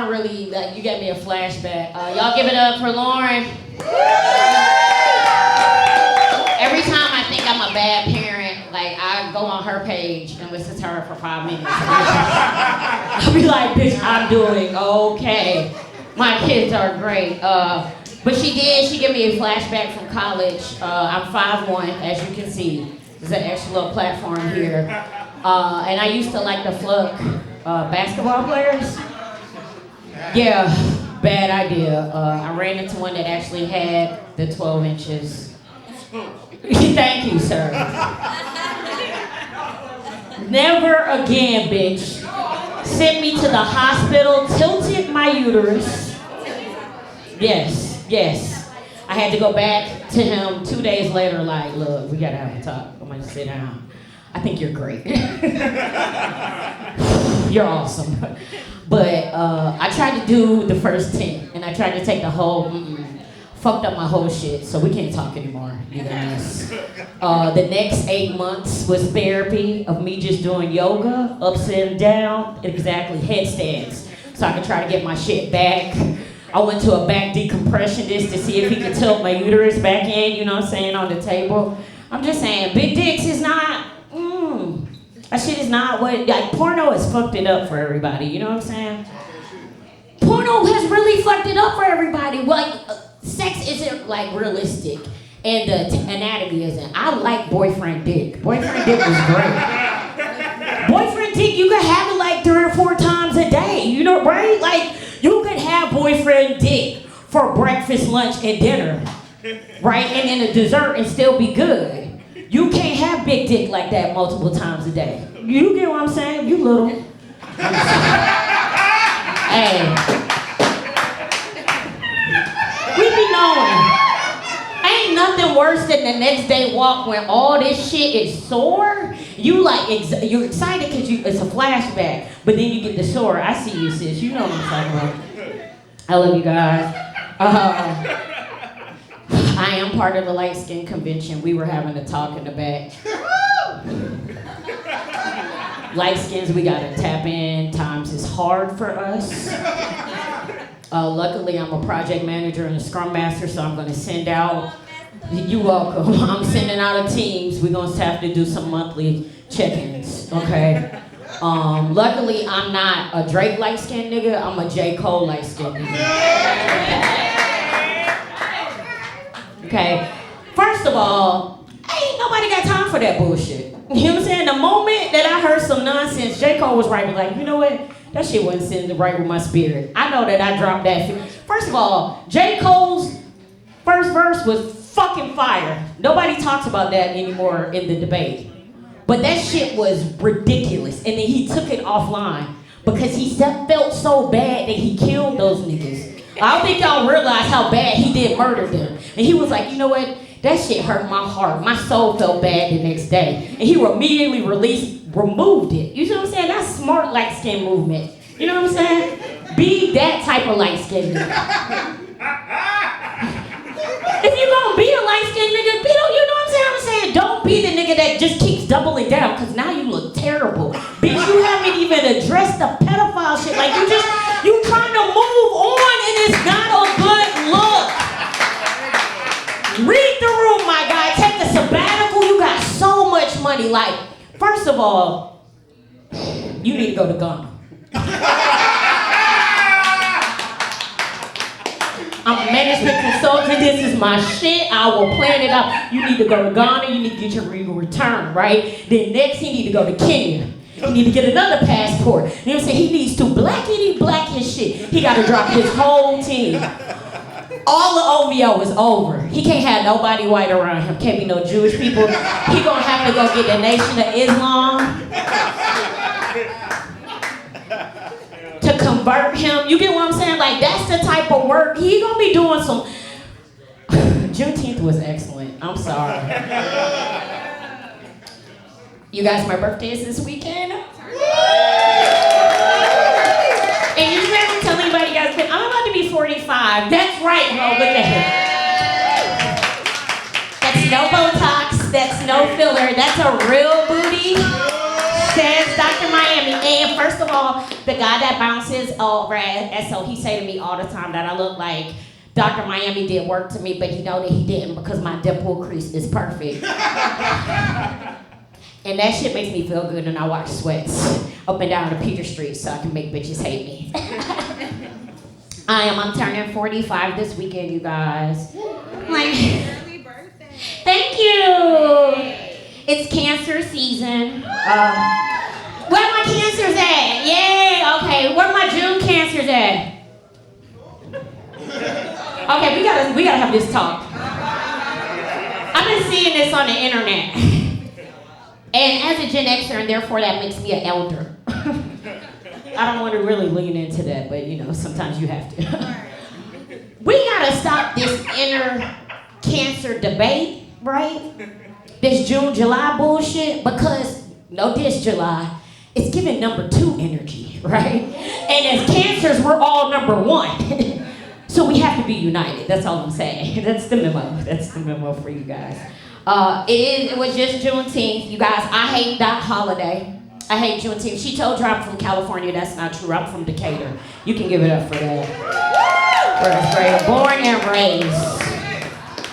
I really, like, you gave me a flashback. Y'all give it up for Lauren. Every time I think I'm a bad parent, like, I go on her page and listen to her for 5 minutes. I'll be like, bitch, I'm doing okay. My kids are great. But she gave me a flashback from college. I'm 5'1", as you can see. There's an extra little platform here. And I used to like to fuck basketball players. Yeah, bad idea. I ran into one that actually had the 12 inches. Thank you, sir. Never again, bitch. Sent me to the hospital, tilted my uterus. Yes. I had to go back to him 2 days later, like, look, we gotta have a talk. I'm gonna sit down. I think you're great. You're awesome. But I tried to do the first 10, and I tried to take the whole, fucked up my whole shit, so we can't talk anymore, you guys. The next 8 months was therapy of me just doing yoga, ups and down, exactly, headstands, so I could try to get my shit back. I went to a back decompressionist to see if he could tilt my uterus back in, you know what I'm saying, on the table. I'm just saying, big dicks is not, that shit is not what, like, porno has fucked it up for everybody, you know what I'm saying? Porno has really fucked it up for everybody. Like, sex isn't, like, realistic, and the anatomy isn't. I like boyfriend dick. Boyfriend dick is great. Boyfriend dick, you could have it, like, 3 or 4 times a day, you know, right? Like, you could have boyfriend dick for breakfast, lunch, and dinner, right? And then a dessert and still be good. You can't have big dick like that multiple times a day. You get what I'm saying? You little. Hey. We be knowing. Ain't nothing worse than the next day walk when all this shit is sore. You like, you're excited because it's a flashback, but then you get the sore. I see you, sis. You know what I'm talking about. I love you guys. I am part of the light skin convention. We were having a talk in the back. Light skins, we gotta tap in. Times is hard for us. Luckily, I'm a project manager and a scrum master, so I'm gonna send out, you're welcome. I'm sending out a teams. We're gonna have to do some monthly check-ins, okay? Luckily, I'm not a Drake light skin nigga, I'm a J. Cole light skin nigga. Okay, first of all, ain't nobody got time for that bullshit. You know what I'm saying? The moment that I heard some nonsense, J. Cole was writing like, you know what? That shit wasn't sitting right with my spirit. I know that I dropped that. First of all, J. Cole's first verse was fucking fire. Nobody talks about that anymore in the debate. But that shit was ridiculous. And then he took it offline because he felt so bad that he killed those niggas. I don't think y'all realize how bad he did murder them. And he was like, you know what? That shit hurt my heart. My soul felt bad the next day. And he immediately removed it. You know what I'm saying? That's smart light skin movement. You know what I'm saying? Be that type of light skin nigga. If you gonna be a light skin nigga, you know what I'm saying? Don't be the nigga that just keeps doubling down, because now you look terrible. Bitch, you haven't even addressed the pedophile shit. Like, you trying to move on and it's not a good look. Read the room, my guy. Take a sabbatical. You got so much money. Like, first of all, you need to go to Ghana. I'm a management consultant. This is my shit. I will plan it out. You need to go to Ghana. You need to get your legal return, right? Then next, he need to go to Kenya. He need to get another passport. You know what I'm saying? He needs to black his shit. He got to drop his whole team. All the OVO is over. He can't have nobody white around him. Can't be no Jewish people. He gonna have to go get the Nation of Islam to convert him. You get what I'm saying? Like, that's the type of work. He gonna be doing some... Juneteenth was excellent. I'm sorry. You guys, my birthday is this weekend. And you haven't told anybody, guys, but I'm about to be 45. That's right, bro. Look at him. That's no Botox. That's no filler. That's a real booty. Says Dr. Miami. And First of all, the guy that bounces over at SO, he say to me all the time that I look like Dr. Miami did work to me, but he know that he didn't because my dimple crease is perfect. And that shit makes me feel good, and I watch Sweats up and down the Peter Street so I can make bitches hate me. I'm turning 45 this weekend, you guys. Like, Early birthday. Thank you. It's cancer season. Where my cancers at? Yay, okay. Where my June cancers at? Okay, we gotta have this talk. I've been seeing this on the internet. And as a Gen Xer, and therefore that makes me an elder. I don't want to really lean into that, but you know, sometimes you have to. We gotta stop this inner cancer debate, right? This June, July bullshit, because, no diss July, it's giving number 2 energy, right? And as cancers, we're all number 1. So we have to be united, that's all I'm saying. That's the memo for you guys. It was just Juneteenth, you guys. I hate that holiday. I hate Juneteenth. She told you I'm from California. That's not true. I'm from Decatur. You can give it up for that. First grade, born and raised.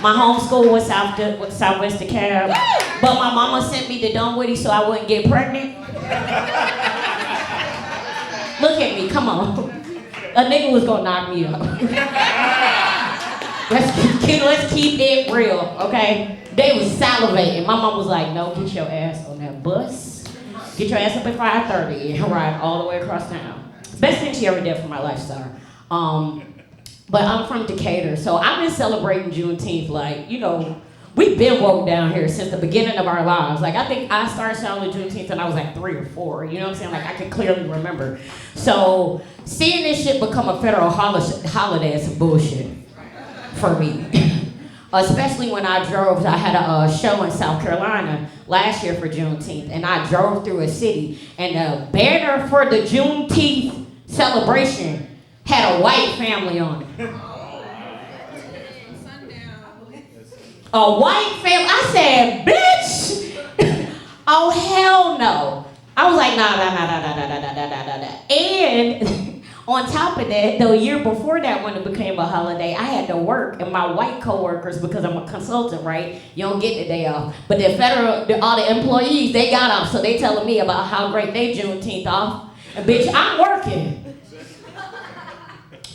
My home school was Southwest DeKalb, but my mama sent me to Dunwoody so I wouldn't get pregnant. Look at me, come on. A nigga was gonna knock me up. Let's keep it real, okay? They was salivating. My mom was like, no, get your ass on that bus. Get your ass up at 5:30 and ride all the way across town. Best thing she ever did for my lifestyle. But I'm from Decatur, so I've been celebrating Juneteenth like, you know, we've been woke down here since the beginning of our lives. Like, I think I started celebrating Juneteenth when I was like 3 or 4, you know what I'm saying? Like, I can clearly remember. So, seeing this shit become a federal holiday is some bullshit for me. Especially when I had a show in South Carolina last year for Juneteenth, and I drove through a city, and the banner for the Juneteenth celebration had a white family on it. A white family. I said, bitch! Oh, hell no. I was like, nah. And on top of that, the year before that, when it became a holiday, I had to work, and my white coworkers, because I'm a consultant, right? You don't get the day off. But all the employees, they got off, so they telling me about how great they Juneteenth off. And bitch, I'm working.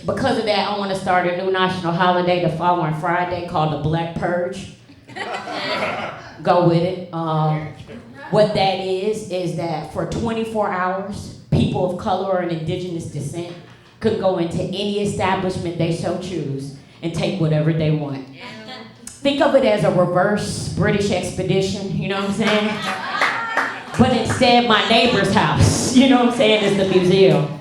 Because of that, I want to start a new national holiday the following Friday called the Black Purge. Go with it. What that is that for 24 hours, people of color and indigenous descent could go into any establishment they so choose and take whatever they want. Think of it as a reverse British expedition, you know what I'm saying? But instead, my neighbor's house, you know what I'm saying, is the museum.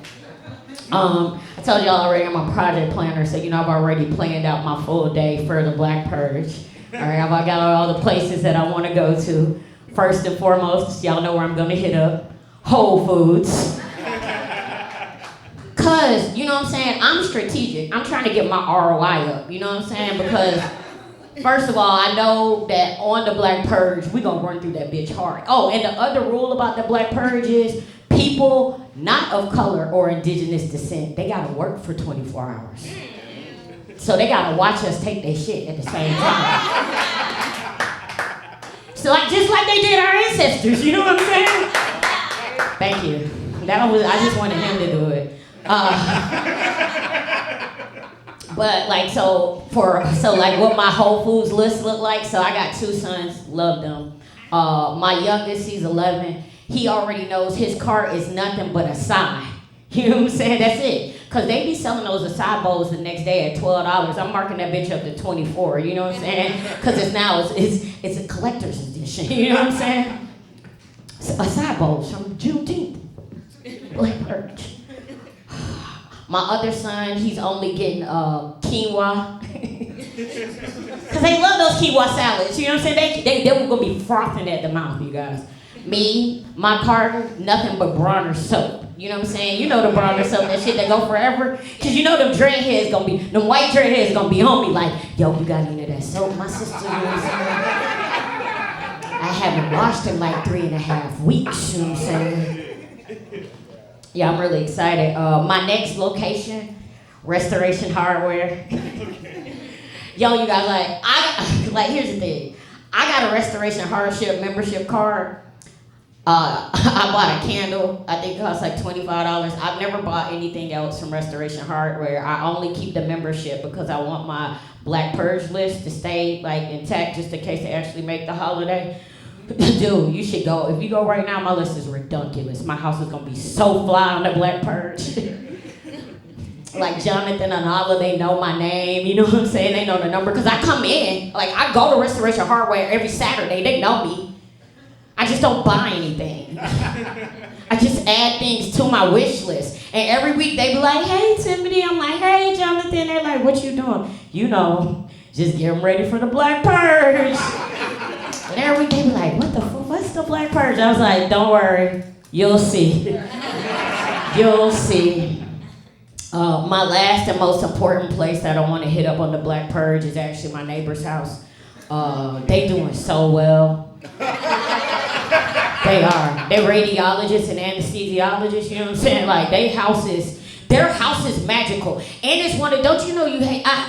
I told y'all already I'm a project planner, so you know I've already planned out my full day for the Black Purge. All right, I've got all the places that I want to go to. First and foremost, y'all know where I'm gonna hit up, Whole Foods. Cause, you know what I'm saying, I'm strategic. I'm trying to get my ROI up, you know what I'm saying? Because, first of all, I know that on the Black Purge, we gonna run through that bitch hard. Oh, and the other rule about the Black Purge is people not of color or indigenous descent, they gotta work for 24 hours. So they gotta watch us take their shit at the same time. So just like they did our ancestors, you know what I'm saying? Thank you. I just wanted him to do it. But like, so like what my Whole Foods list look like, so I got 2 sons, love them. My youngest, he's 11. He already knows his cart is nothing but a side. You know what I'm saying? That's it. Cause they be selling those acai bowls the next day at $12. I'm marking that bitch up to 24. You know what I'm saying? Cause it's a collector's edition. You know what I'm saying? Acai bowls from Juneteenth. Black Purge. My other son, he's only getting quinoa. Cause they love those quinoa salads. You know what I'm saying? They were gonna be frothing at the mouth, you guys. Me, my carton, nothing but Bronner soap. You know what I'm saying? You know the Bronner soap, that shit that go forever. Cause you know them white dreadheads gonna be on me like, yo, you got any of that soap, my sister? You know what I'm saying? I haven't washed in like 3.5 weeks, you know what I'm saying? Yeah, I'm really excited. My next location, Restoration Hardware. Yo, you guys, here's the thing. I got a Restoration Hardship membership card. I bought a candle. I think it cost like $25. I've never bought anything else from Restoration Hardware. I only keep the membership because I want my Black Purge list to stay like intact just in case they actually make the holiday. Dude, you should go. If you go right now, my list is ridiculous. My house is gonna be so fly on the Black Purge. Like Jonathan and Olive, they know my name, you know what I'm saying? They know the number, because I come in, like I go to Restoration Hardware every Saturday, they know me. I just don't buy anything. I just add things to my wish list. And every week they be like, hey Tiffany, I'm like, hey Jonathan, they're like, what you doing? You know, just getting ready for the Black Purge. And every week they be like, what the fuck, what's the Black Purge? I was like, don't worry, you'll see. You'll see. My last and most important place that I want to hit up on the Black Purge is actually my neighbor's house. They doing so well. They are. They're radiologists and anesthesiologists, you know what I'm saying? Like, their house is magical. And it's one of, don't you know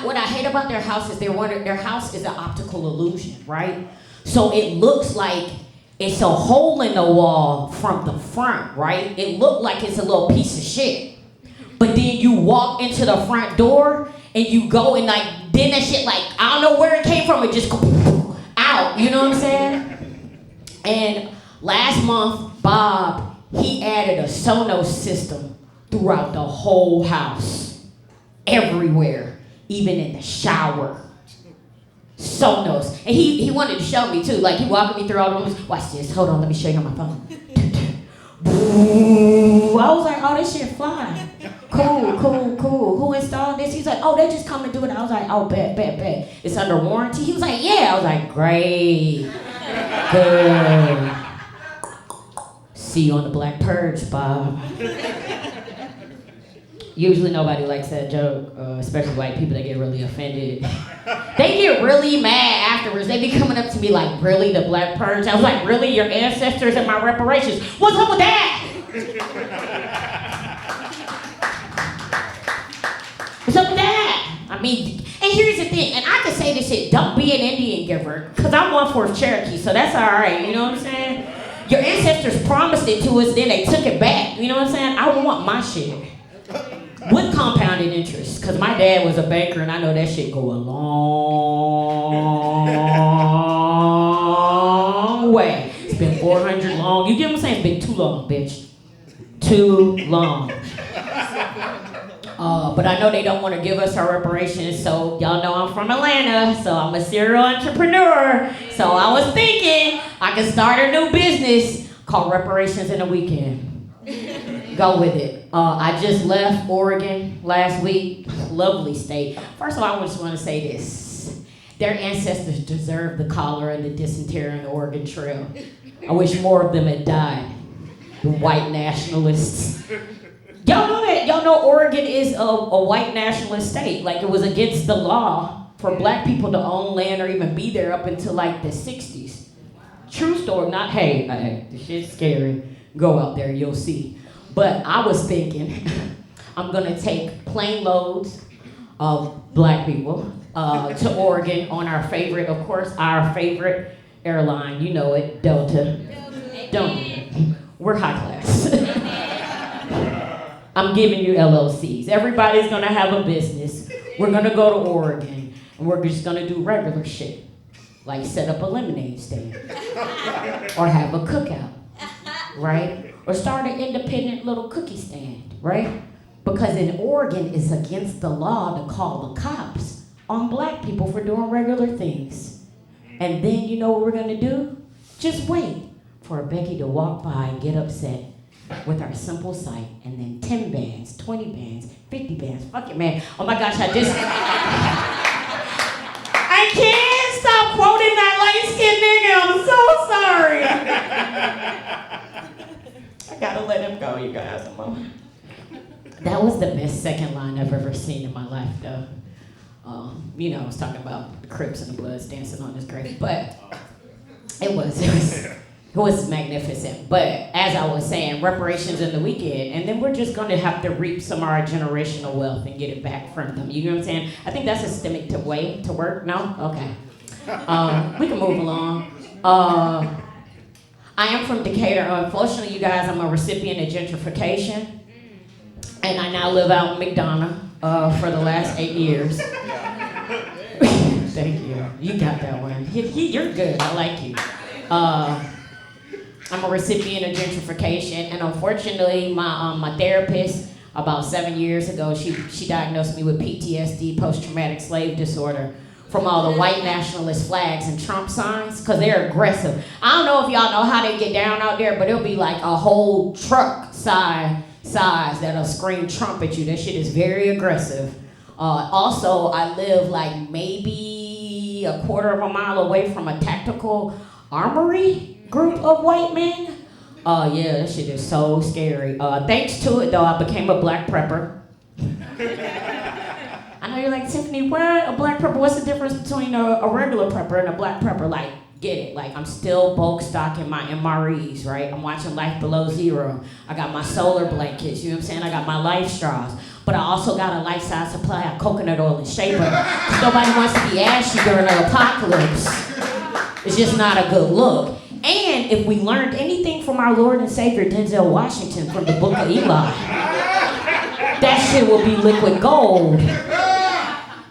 what I hate about their house is their house is an optical illusion, right? So it looks like it's a hole in the wall from the front, right? It looked like it's a little piece of shit. But then you walk into the front door and you go and like, then that shit like, I don't know where it came from, it just go out, you know what I'm saying? And last month, Bob, he added a Sonos system throughout the whole house. Everywhere, even in the shower. Sonos. And he wanted to show me too, like he walking me through all the rooms. Watch this, hold on, let me show you on my phone. I was like, oh, this shit fly. Cool. Who installed this? He's like, oh, they just come and do it. I was like, oh, bet. It's under warranty? He was like, yeah. I was like, great. Good. See you on the Black Purge, Bob. Usually nobody likes that joke, especially white people. They get really offended. They get really mad afterwards. They be coming up to me like, really, the Black Purge? I was like, really, your ancestors and my reparations? What's up with that? What's up with that? I mean, and here's the thing, and I can say this shit, don't be an Indian giver, because I'm 1/4 Cherokee, so that's all right, you know what I'm saying? Your ancestors promised it to us, then they took it back, you know what I'm saying? I want my shit. With compounded interest, because my dad was a banker, and I know that shit go a long way. It's been 400 long. You get what I'm saying? It's been too long, bitch. Too long. But I know they don't want to give us our reparations, so y'all know I'm from Atlanta, so I'm a serial entrepreneur. So I was thinking I could start a new business called Reparations in a Weekend. Go with it. I just left Oregon last week. Lovely state. First of all, I just want to say this. Their ancestors deserve the cholera and the dysentery on the Oregon Trail. I wish more of them had died. The white nationalists. Y'all know that? Y'all know Oregon is a white nationalist state. Like, it was against the law for black people to own land or even be there up until like the 60s. True story, not hey, this shit's scary. Go out there, you'll see. But I was thinking, I'm gonna take plane loads of black people to Oregon on our favorite airline, you know it, Delta. We're high class. I'm giving you LLCs. Everybody's gonna have a business. We're gonna go to Oregon, and we're just gonna do regular shit, like set up a lemonade stand, or have a cookout, right? Or start an independent little cookie stand, right? Because in Oregon, it's against the law to call the cops on black people for doing regular things. And then you know what we're gonna do? Just wait for Becky to walk by and get upset with our simple sight, and then 10 bands, 20 bands, 50 bands, fuck it, man. Oh my gosh, I can't stop quoting that light-skinned nigga, I'm so sorry. I gotta let him go, you guys. That was the best second line I've ever seen in my life, though. You know, I was talking about the Crips and the Bloods dancing on this grave, but it was It was magnificent. But as I was saying, reparations in the weekend, and then we're just going to have to reap some of our generational wealth and get it back from them. You know what I'm saying? I think that's a systemic way to work. No? Okay. We can move along. I am from Decatur. Unfortunately, you guys, I'm a recipient of gentrification. And I now live out in McDonough for the last 8 years. Thank you. You got that one. You're good. I like you. I'm a recipient of gentrification, and unfortunately, my therapist about 7 years ago, she diagnosed me with PTSD, post-traumatic slave disorder, from all the white nationalist flags and Trump signs, because they're aggressive. I don't know if y'all know how they get down out there, but it'll be like a whole truck size that'll scream Trump at you. That shit is very aggressive. Also, I live like maybe a quarter of a mile away from a tactical armory group of white men. Yeah, that shit is so scary. Thanks to it, though, I became a black prepper. I know you're like, Tiffany, what? A black prepper? What's the difference between a regular prepper and a black prepper? Like, get it. Like, I'm still bulk stocking my MREs, right? I'm watching Life Below Zero. I got my solar blankets, you know what I'm saying? I got my life straws. But I also got a life-size supply of coconut oil and shea butter. Because nobody wants to be ashy during an apocalypse. It's just not a good look. And if we learned anything from our Lord and Savior, Denzel Washington, from the Book of Eli, that shit will be liquid gold.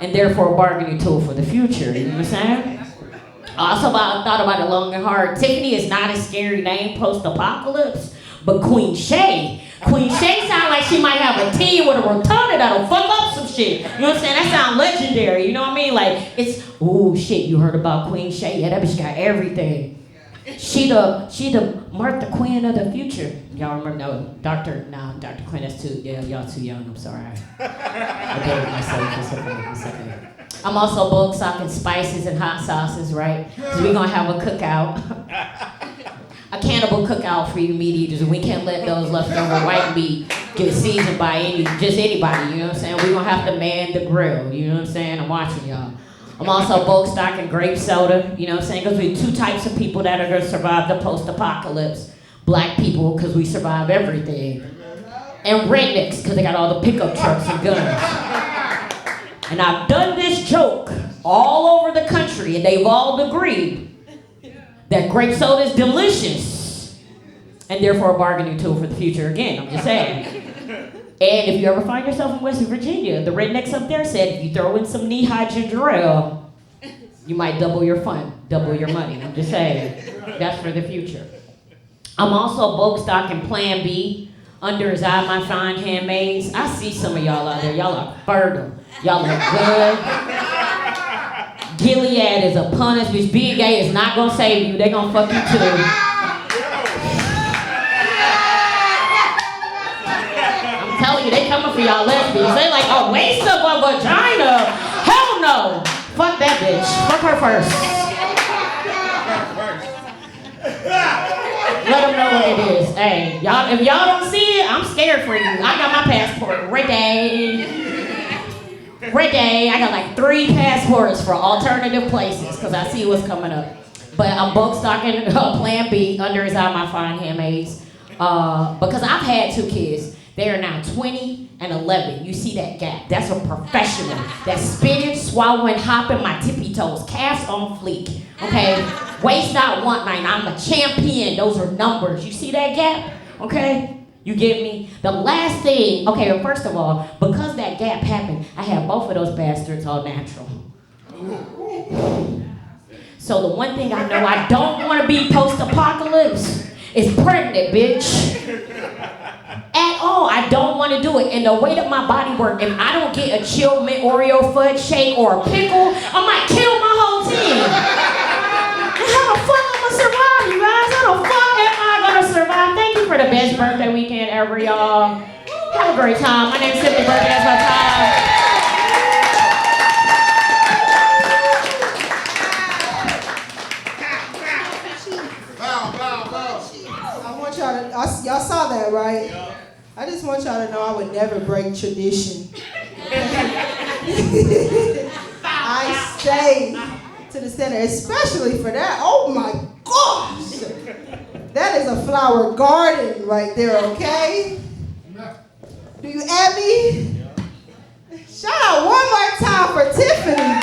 And therefore a bargaining tool for the future, you know what I'm saying? I also thought about it long and hard. Tiffany is not a scary name post-apocalypse, but Queen Shay. Queen Shay sounds like she might have a team with a rotunda that'll fuck up some shit. You know what I'm saying? That sounds legendary, you know what I mean? Like, it's, ooh, shit, you heard about Queen Shay? Yeah, that bitch got everything. She the Martha Quinn of the future. Y'all remember? No, Dr. Quinn, that's too, yeah, y'all too young, I'm sorry. I gave it myself, it's okay. I'm also bulk stocking spices and hot sauces, right? So we're gonna have a cookout. A cannibal cookout for you meat eaters, and we can't let those leftover white meat get seasoned by anybody, you know what I'm saying? We're gonna have to man the grill, you know what I'm saying? I'm watching y'all. I'm also bulk stocking grape soda, you know what I'm saying? Because we're two types of people that are gonna survive the post-apocalypse. Black people, because we survive everything. And rednecks, because they got all the pickup trucks and guns. And I've done this joke all over the country, and they've all agreed that grape soda is delicious, and therefore a bargaining tool for the future again, I'm just saying. And if you ever find yourself in West Virginia, the rednecks up there said if you throw in some knee-high ginger ale, you might double your money, I'm just saying. That's for the future. I'm also bulk stocking Plan B, Under His Eye, My Fine Handmaids. I see some of y'all out there, y'all are fertile. Y'all look good. Gilead is a punish, bitch. Being gay is not gonna save you. They gonna fuck you too. I'm telling you, they coming for y'all lesbians. They like a waste of a vagina. Hell no. Fuck that bitch. Fuck her first. Let them know what it is. Hey, y'all, if y'all don't see it, I'm scared for you. I got my passport ready. I got like 3 passports for alternative places because I see what's coming up. But I'm bulk stocking Plan B, Under His Eye, My Fine Handmaids. Because I've had 2 kids. They are now 20 and 11. You see that gap? That's a professional. That's spinning, swallowing, hopping, my tippy toes, calves on fleek. Okay? Waist not, want nine. I'm a champion. Those are numbers. You see that gap? Okay? You get me? The last thing, okay, first of all, because that gap happened, I had both of those bastards all natural. So the one thing I know I don't want to be post-apocalypse is pregnant, bitch. At all, I don't want to do it. And the way that my body works, if I don't get a chill mint Oreo fudge shake or a pickle, I might kill my whole team. And how the fuck I'm gonna survive, you guys? How the fuck am I gonna survive? Thank you for the best birthday weekend ever, y'all. Have a great time. My name's Tiffany Burke, that's my time. Y'all saw that, right? Yeah. I just want y'all to know I would never break tradition. I stay to the center, especially for that. Oh my gosh! That is a flower garden right there, okay? Do you add me? Shout out one more time for Tiffany